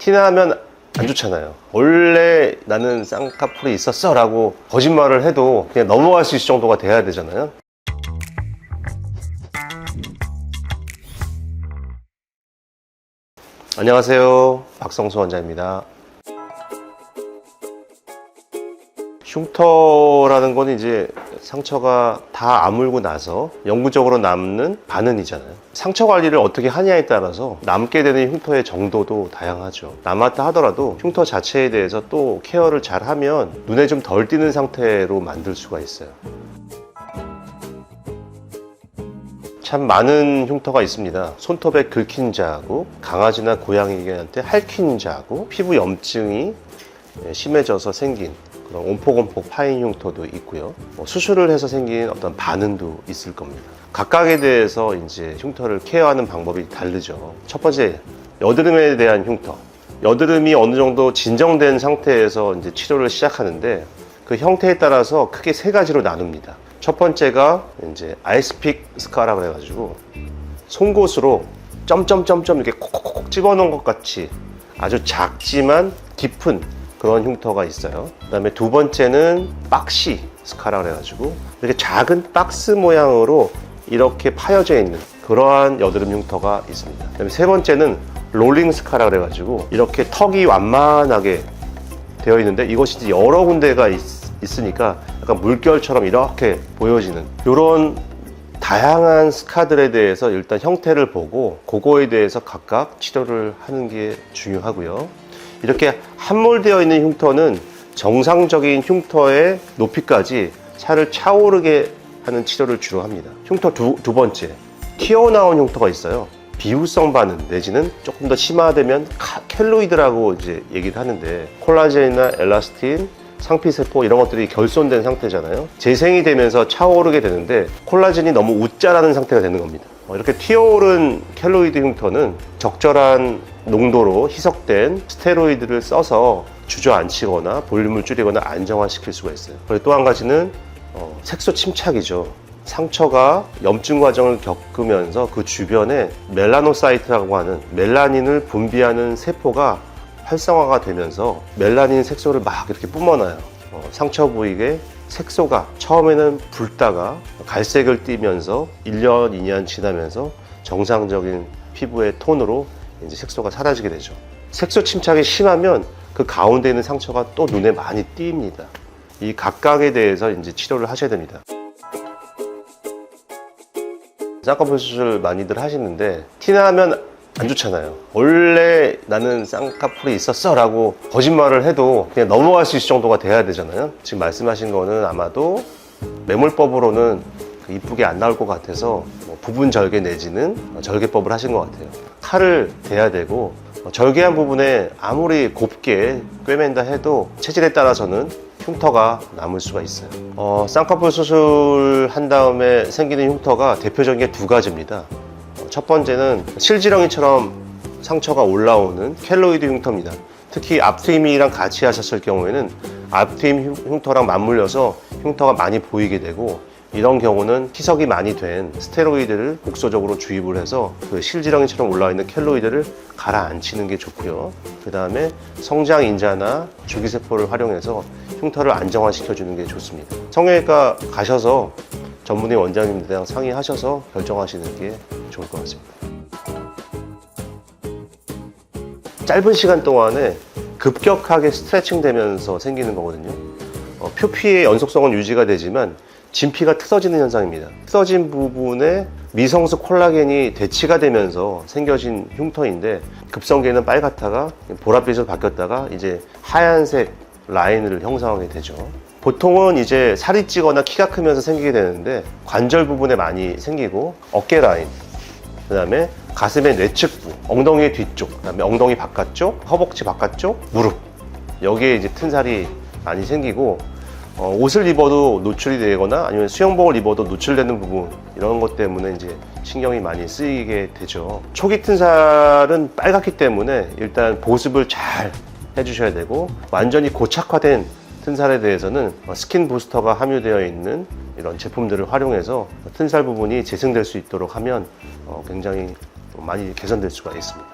티나면 안 좋잖아요. 원래 나는 쌍꺼풀이 있었어 라고 거짓말을 해도 그냥 넘어갈 수 있을 정도가 돼야 되잖아요. 안녕하세요, 박성수 원장입니다. 흉터라는 건 이제 상처가 다 아물고 나서 영구적으로 남는 반응이잖아요. 상처 관리를 어떻게 하냐에 따라서 남게 되는 흉터의 정도도 다양하죠. 남았다 하더라도 흉터 자체에 대해서 또 케어를 잘 하면 눈에 좀 덜 띄는 상태로 만들 수가 있어요. 참 많은 흉터가 있습니다. 손톱에 긁힌 자국, 강아지나 고양이한테 핥힌 자국, 피부 염증이 심해져서 생긴 그런 온폭온폭 파인 흉터도 있고요. 수술을 해서 생긴 어떤 반응도 있을 겁니다. 각각에 대해서 이제 흉터를 케어하는 방법이 다르죠. 첫 번째, 여드름에 대한 흉터. 여드름이 어느 정도 진정된 상태에서 이제 치료를 시작하는데 그 형태에 따라서 크게 세 가지로 나눕니다. 첫 번째가 이제 아이스픽 스카라고 해가지고 송곳으로 점점점점 이렇게 콕콕콕 집어넣은 것 같이 아주 작지만 깊은 그런 흉터가 있어요. 그 다음에 두 번째는 박시 스카라고 해가지고 이렇게 작은 박스 모양으로 이렇게 파여져 있는 그러한 여드름 흉터가 있습니다. 그 다음에 세 번째는 롤링 스카라고 해가지고 이렇게 턱이 완만하게 되어 있는데 이것이 이제 여러 군데가 있으니까 약간 물결처럼 이렇게 보여지는 이런 다양한 스카들에 대해서 일단 형태를 보고 그거에 대해서 각각 치료를 하는 게 중요하고요. 이렇게 함몰되어 있는 흉터는 정상적인 흉터의 높이까지 살을 차오르게 하는 치료를 주로 합니다. 흉터 두 번째, 튀어나온 흉터가 있어요. 비후성 반응 내지는 조금 더 심화되면 켈로이드라고 이제 얘기를 하는데 콜라겐이나 엘라스틴, 상피세포 이런 것들이 결손된 상태잖아요. 재생이 되면서 차오르게 되는데 콜라겐이 너무 웃자라는 상태가 되는 겁니다. 이렇게 튀어오른 켈로이드 흉터는 적절한 농도로 희석된 스테로이드를 써서 주저앉히거나 볼륨을 줄이거나 안정화시킬 수가 있어요. 그리고 또 한 가지는 색소 침착이죠. 상처가 염증 과정을 겪으면서 그 주변에 멜라노사이트라고 하는 멜라닌을 분비하는 세포가 활성화가 되면서 멜라닌 색소를 막 이렇게 뿜어놔요. 상처 부위에 색소가 처음에는 붉다가 갈색을 띠면서 1년, 2년 지나면서 정상적인 피부의 톤으로 이제 색소가 사라지게 되죠. 색소 침착이 심하면 그 가운데 있는 상처가 또 눈에 많이 띄입니다. 이 각각에 대해서 이제 치료를 하셔야 됩니다. 쌍꺼풀 수술 많이들 하시는데 티나면 안 좋잖아요. 원래 나는 쌍꺼풀이 있었어 라고 거짓말을 해도 그냥 넘어갈 수 있을 정도가 돼야 되잖아요. 지금 말씀하신 거는 아마도 매몰법으로는 이쁘게 안 나올 것 같아서 부분 절개 내지는 절개법을 하신 것 같아요. 칼을 대야 되고 절개한 부분에 아무리 곱게 꿰맨다 해도 체질에 따라서는 흉터가 남을 수가 있어요. 쌍꺼풀 수술한 다음에 생기는 흉터가 대표적인 게 두 가지입니다. 첫 번째는 실지렁이처럼 상처가 올라오는 켈로이드 흉터입니다. 특히 앞트임이랑 같이 하셨을 경우에는 앞트임 흉터랑 맞물려서 흉터가 많이 보이게 되고 이런 경우는 희석이 많이 된 스테로이드를 국소적으로 주입을 해서 그 실지렁이처럼 올라와 있는 켈로이드를 가라앉히는 게 좋고요. 그 다음에 성장인자나 줄기세포를 활용해서 흉터를 안정화시켜주는 게 좋습니다. 성형외과 가셔서 전문의 원장님들이랑 상의하셔서 결정하시는 게 좋을 것 같습니다. 짧은 시간 동안에 급격하게 스트레칭 되면서 생기는 거거든요. 표피의 연속성은 유지가 되지만 진피가 트어지는 현상입니다. 트어진 부분에 미성수 콜라겐이 대치가 되면서 생겨진 흉터인데 급성기에는 빨갛다가 보랏빛으로 바뀌었다가 이제 하얀색 라인을 형성하게 되죠. 보통은 이제 살이 찌거나 키가 크면서 생기게 되는데 관절 부분에 많이 생기고 어깨 라인, 그 다음에 가슴의 내측부, 엉덩이 뒤쪽, 그 다음에 엉덩이 바깥쪽, 허벅지 바깥쪽, 무릎 여기에 이제 튼 살이 많이 생기고 옷을 입어도 노출이 되거나 아니면 수영복을 입어도 노출되는 부분 이런 것 때문에 이제 신경이 많이 쓰이게 되죠. 초기 튼 살은 빨갛기 때문에 일단 보습을 잘 해주셔야 되고 완전히 고착화된 튼살에 대해서는 스킨 부스터가 함유되어 있는 이런 제품들을 활용해서 튼살 부분이 재생될 수 있도록 하면 굉장히 많이 개선될 수가 있습니다.